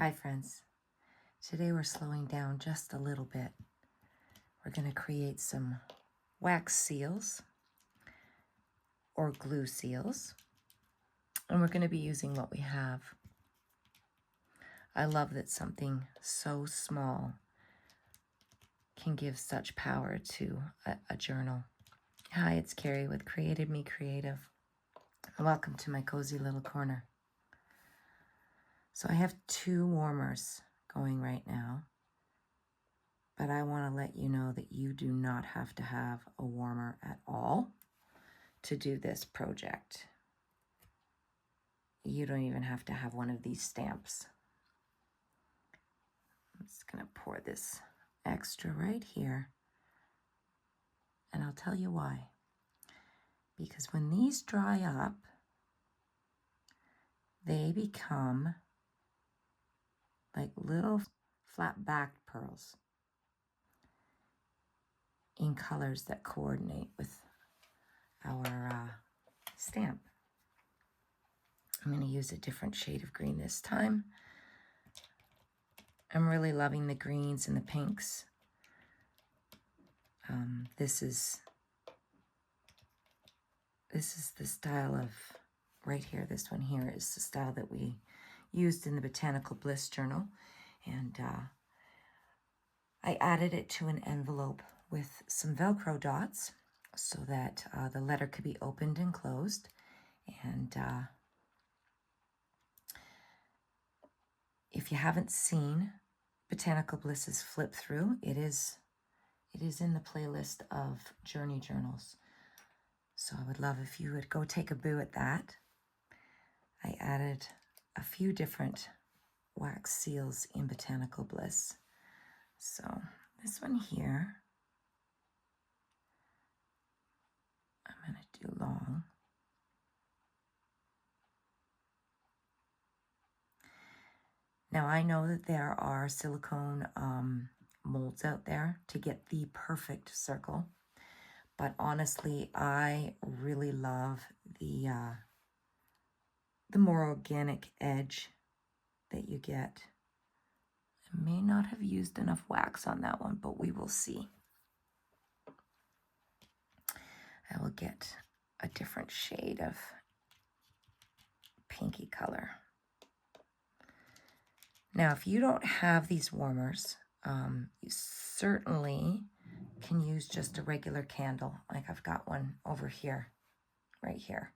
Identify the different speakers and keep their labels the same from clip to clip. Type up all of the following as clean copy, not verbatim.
Speaker 1: Hi friends, today we're slowing down just a little bit. We're going to create some wax seals or glue seals, and we're going to be using what we have. I love that something so small can give such power to a journal. Hi, it's Carrie with Created Me Creative. Welcome to my cozy little corner. So I have 2 warmers going right now, but I want to let you know that you do not have to have a warmer at all to do this project. You don't even have to have one of these stamps. I'm just going to pour this extra right here, and I'll tell you why. Because when these dry up, they become like little flat-backed pearls in colors that coordinate with our stamp. I'm going to use a different shade of green this time. I'm really loving the greens and the pinks. This is the style of, right here, this one here is the style that we used in the Botanical Bliss Journal. And I added it to an envelope with some Velcro dots so that the letter could be opened and closed. And if you haven't seen Botanical Bliss's flip through, it is in the playlist of journey journals. So I would love if you would go take a boo at that. I added a few different wax seals in Botanical Bliss. So this one here, I'm going to do long. Now I know that there are silicone molds out there to get the perfect circle, but honestly, I really love the more organic edge that you get. I may not have used enough wax on that one, but we will see. I will get a different shade of pinky color. Now, if you don't have these warmers, you certainly can use just a regular candle. Like I've got one over here, right here,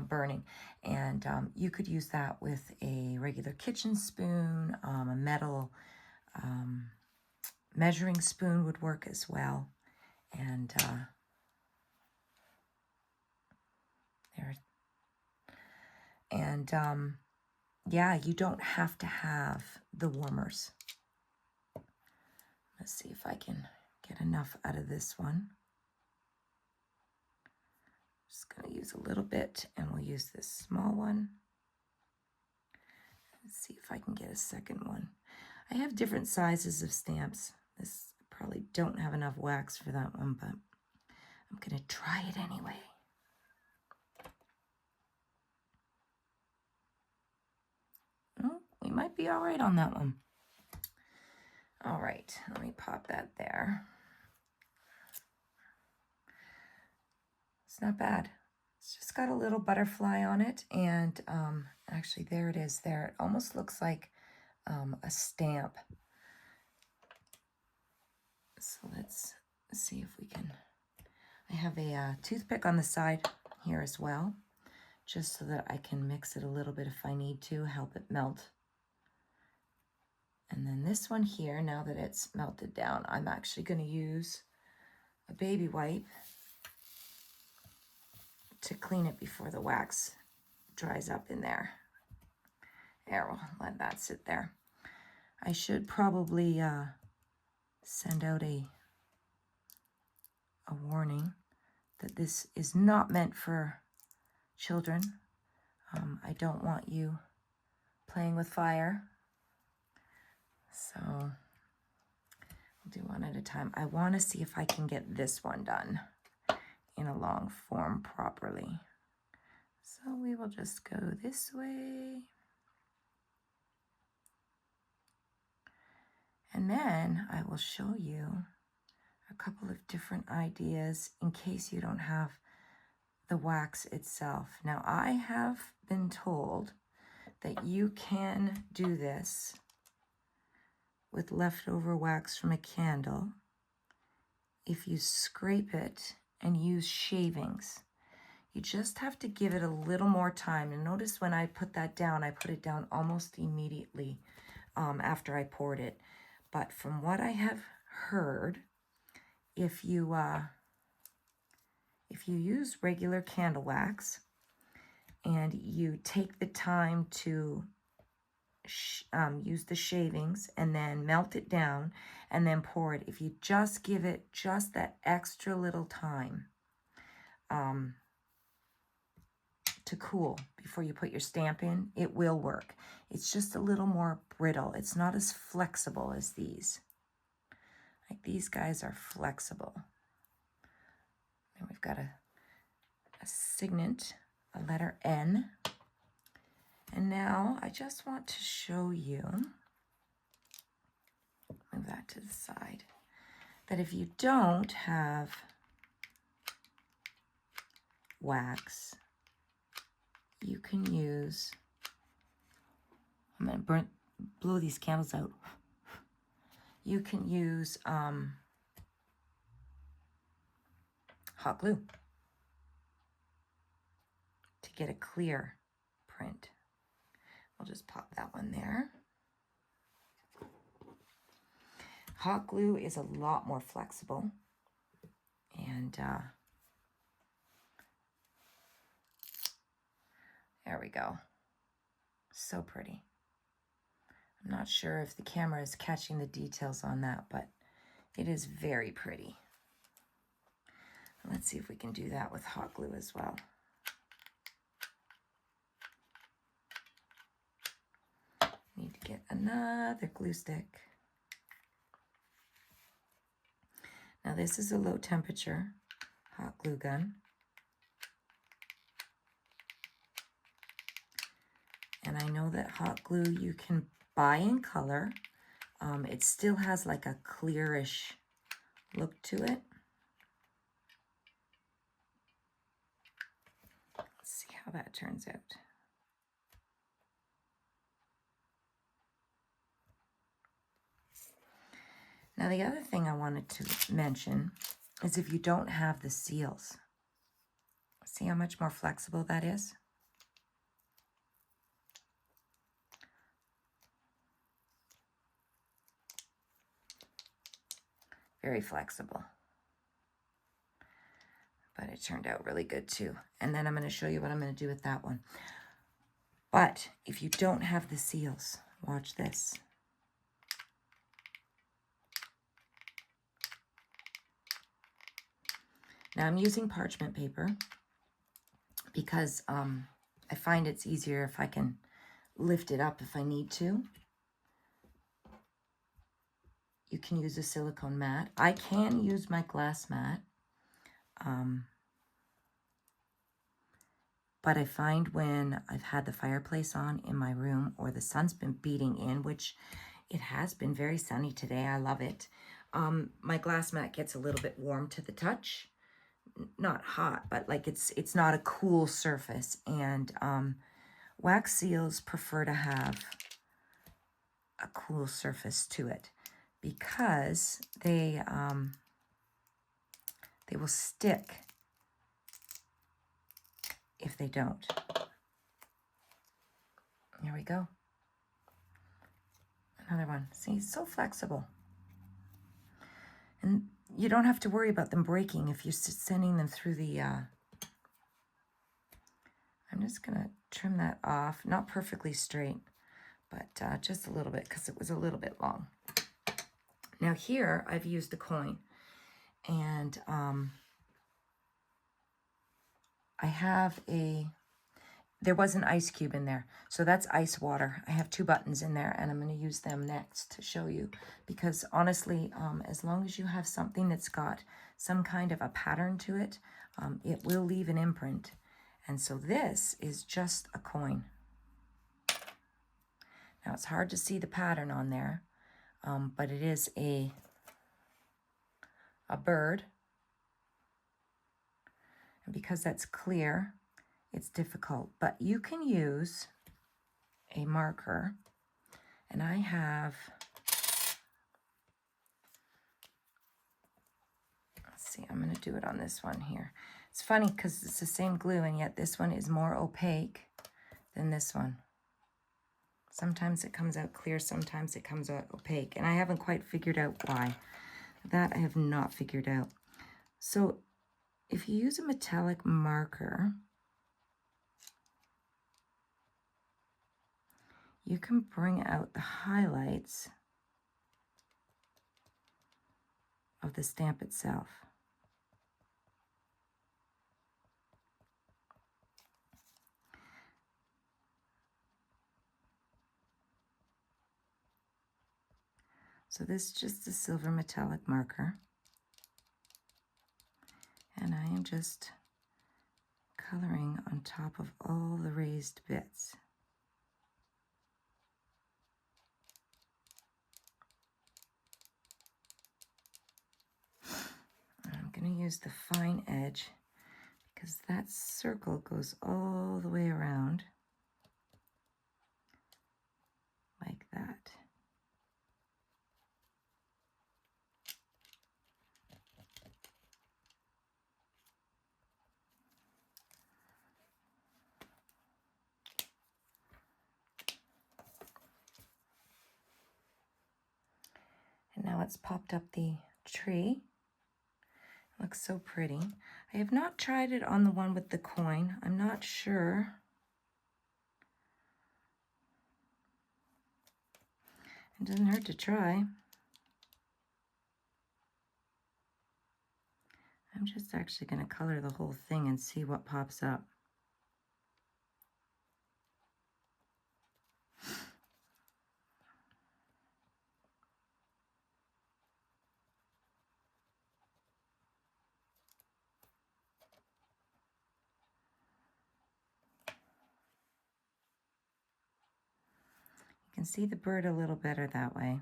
Speaker 1: burning. And you could use that with a regular kitchen spoon, a metal measuring spoon would work as well. And there. And yeah, you don't have to have the warmers. Let's see if I can get enough out of this one. Just going to use a little bit, and we'll use this small one. Let's see if I can get a second one. I have different sizes of stamps. This probably don't have enough wax for that one, but I'm going to try it anyway. Oh, we might be all right on that one. All right, let me pop that there. It's not bad. It's just got a little butterfly on it, and actually there it is there. It almost looks like a stamp. So let's see if we can. I have a toothpick on the side here as well, just so that I can mix it a little bit if I need to, help it melt. And then this one here, now that it's melted down, I'm actually going to use a baby wipe to clean it before the wax dries up in there. There, we'll let that sit there. I should probably send out a warning that this is not meant for children. I don't want you playing with fire. So we'll do one at a time. I want to see if I can get this one done in a long form properly. So we will just go this way. And then I will show you a couple of different ideas in case you don't have the wax itself. Now, I have been told that you can do this with leftover wax from a candle if you scrape it and use shavings. You just have to give it a little more time. And notice when I put that down, I put it down almost immediately after I poured it. But from what I have heard, if you use regular candle wax and you take the time to use the shavings and then melt it down and then pour it, if you just give it just that extra little time to cool before you put your stamp in, it will work. It's just a little more brittle. It's not as flexible as these. Like these guys are flexible. And we've got a signet, a letter N. And now I just want to show you, move that to the side, that if you don't have wax, you can use, I'm going to blow these candles out. You can use hot glue to get a clear print. I'll just pop that one there. Hot glue is a lot more flexible, and there we go. So pretty. I'm not sure if the camera is catching the details on that, but it is very pretty. Let's see if we can do that with hot glue as well. Need to get another glue stick. Now this is a low temperature hot glue gun. And I know that hot glue you can buy in color. It still has like a clearish look to it. Let's see how that turns out. Now the other thing I wanted to mention is if you don't have the seals. See how much more flexible that is? Very flexible. But it turned out really good too. And then I'm going to show you what I'm going to do with that one. But if you don't have the seals, watch this. Now I'm using parchment paper because I find it's easier if I can lift it up if I need to. You can use a silicone mat. I can use my glass mat. But I find when I've had the fireplace on in my room or the sun's been beating in, which it has been very sunny today, I love it, my glass mat gets a little bit warm to the touch. Not hot, but like it's not a cool surface. And wax seals prefer to have a cool surface to it because they will stick if they don't. There we go. Another one. See, it's so flexible. And you don't have to worry about them breaking if you're sending them through the... I'm just going to trim that off. Not perfectly straight, but just a little bit because it was a little bit long. Now here, I've used a coin. And I have there was an ice cube in there. So that's ice water. I have 2 buttons in there, and I'm going to use them next to show you. Because honestly, as long as you have something that's got some kind of a pattern to it, it will leave an imprint. And so this is just a coin. Now it's hard to see the pattern on there. but it is a bird. And because that's clear, it's difficult. But you can use a marker, and I have, let's see, I'm going to do it on this one here. It's funny because it's the same glue, and yet this one is more opaque than this one. Sometimes it comes out clear, sometimes it comes out opaque, and I haven't quite figured out why. That I have not figured out. So if you use a metallic marker, you can bring out the highlights of the stamp itself. So this is just a silver metallic marker, and I am just coloring on top of all the raised bits. I'm going to use the fine edge because that circle goes all the way around like that. And now it's popped up the tree. Looks so pretty. I have not tried it on the one with the coin. I'm not sure. It doesn't hurt to try. I'm just actually going to color the whole thing and see what pops up. You can see the bird a little better that way.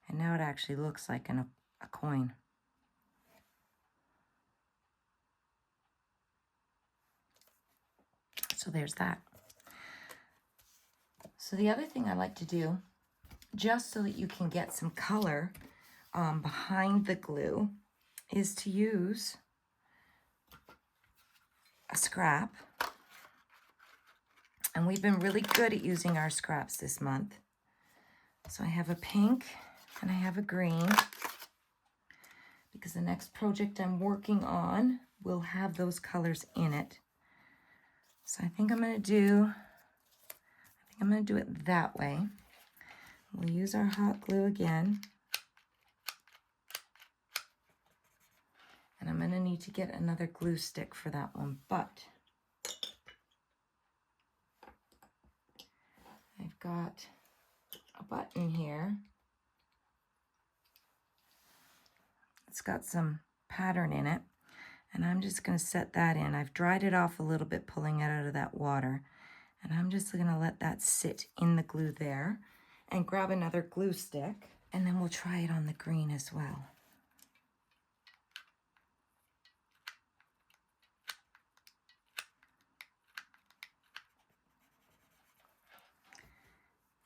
Speaker 1: And now it actually looks like a coin. So there's that. So the other thing I like to do, just so that you can get some color behind the glue, is to use a scrap. And we've been really good at using our scraps this month. So I have a pink and I have a green, because the next project I'm working on will have those colors in it. So I think I'm going to do it that way. We'll use our hot glue again. And I'm going to need to get another glue stick for that one, but I've got a button here. It's got some pattern in it, and I'm just going to set that in. I've dried it off a little bit, pulling it out of that water, and I'm just going to let that sit in the glue there and grab another glue stick, and then we'll try it on the green as well.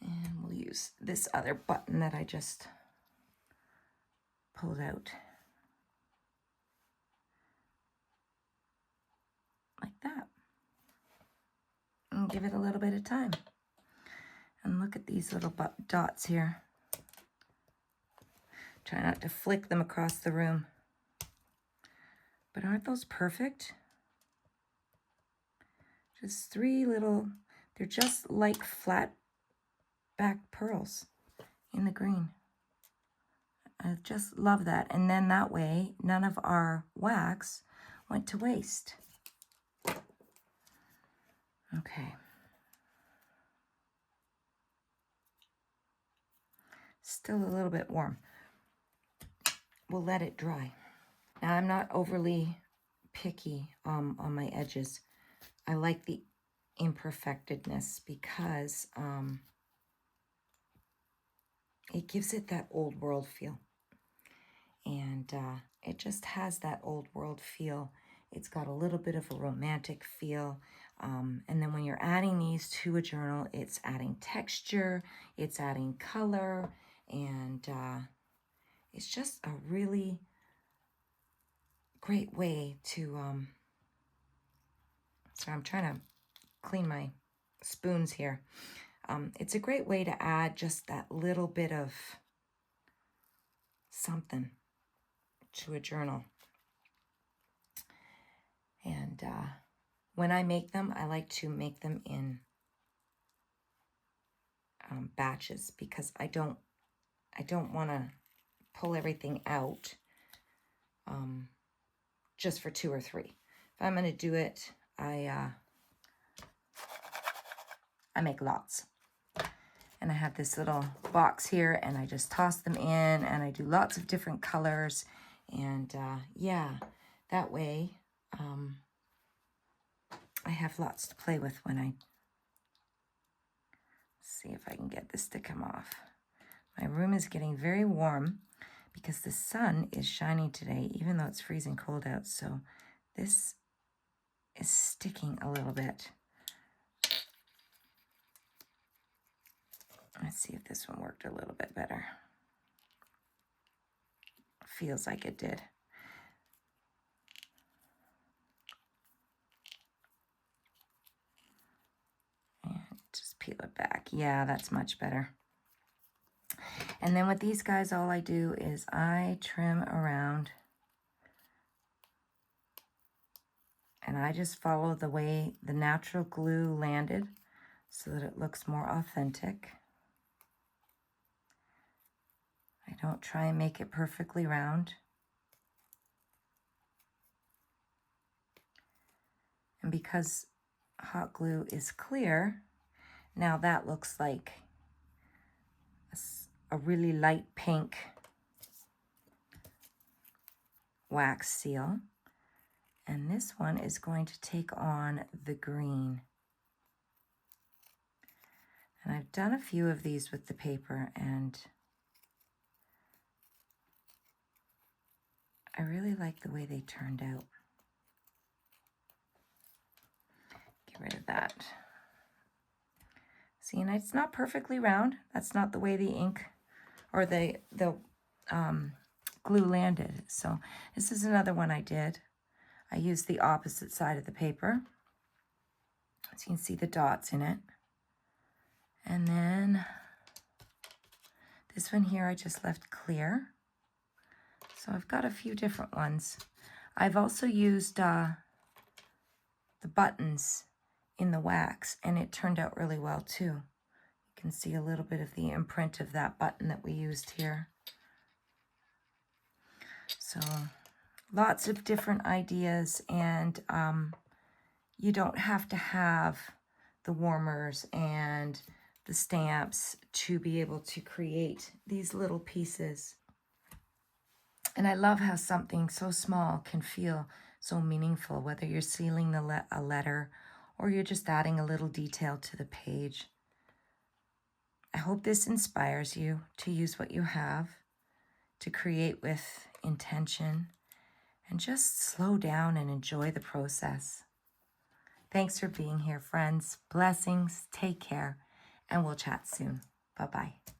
Speaker 1: And we'll use this other button that I just pulled out. Like that. And give it a little bit of time. And look at these little dots here. Try not to flick them across the room. But aren't those perfect? Just three little, they're just like flat back pearls in the green. I just love that. And then that way, none of our wax went to waste. Okay. Still a little bit warm. We'll let it dry. Now, I'm not overly picky on my edges. I like the imperfectedness because it gives it that old world feel. And it just has that old world feel. It's got a little bit of a romantic feel. And then when you're adding these to a journal, it's adding texture, it's adding color, and it's just a really great way to, so I'm trying to clean my spoons here. It's a great way to add just that little bit of something to a journal. And when I make them, I like to make them in batches because I don't want to pull everything out just for 2 or 3. If I'm going to do it, I make lots. And I have this little box here, and I just toss them in, and I do lots of different colors. And yeah, that way I have lots to play with when I see if I can get this to come off. My room is getting very warm because the sun is shining today, even though it's freezing cold out. So this is sticking a little bit. Let's see if this one worked a little bit better. Feels like it did. And just peel it back. Yeah, that's much better. And then with these guys, all I do is I trim around. And I just follow the way the natural glue landed so that it looks more authentic. I don't try and make it perfectly round. And because hot glue is clear, now that looks like a really light pink wax seal. And this one is going to take on the green. And I've done a few of these with the paper, and I really like the way they turned out. Get rid of that. See, and it's not perfectly round. That's not the way the ink or the glue landed. So this is another one I did. I used the opposite side of the paper, so you can see the dots in it. And then this one here I just left clear. So I've got a few different ones. I've also used the buttons in the wax, and it turned out really well too. You can see a little bit of the imprint of that button that we used here. So lots of different ideas, and you don't have to have the warmers and the stamps to be able to create these little pieces. And I love how something so small can feel so meaningful, whether you're sealing a letter or you're just adding a little detail to the page. I hope this inspires you to use what you have, to create with intention, and just slow down and enjoy the process. Thanks for being here, friends. Blessings, take care, and we'll chat soon. Bye-bye.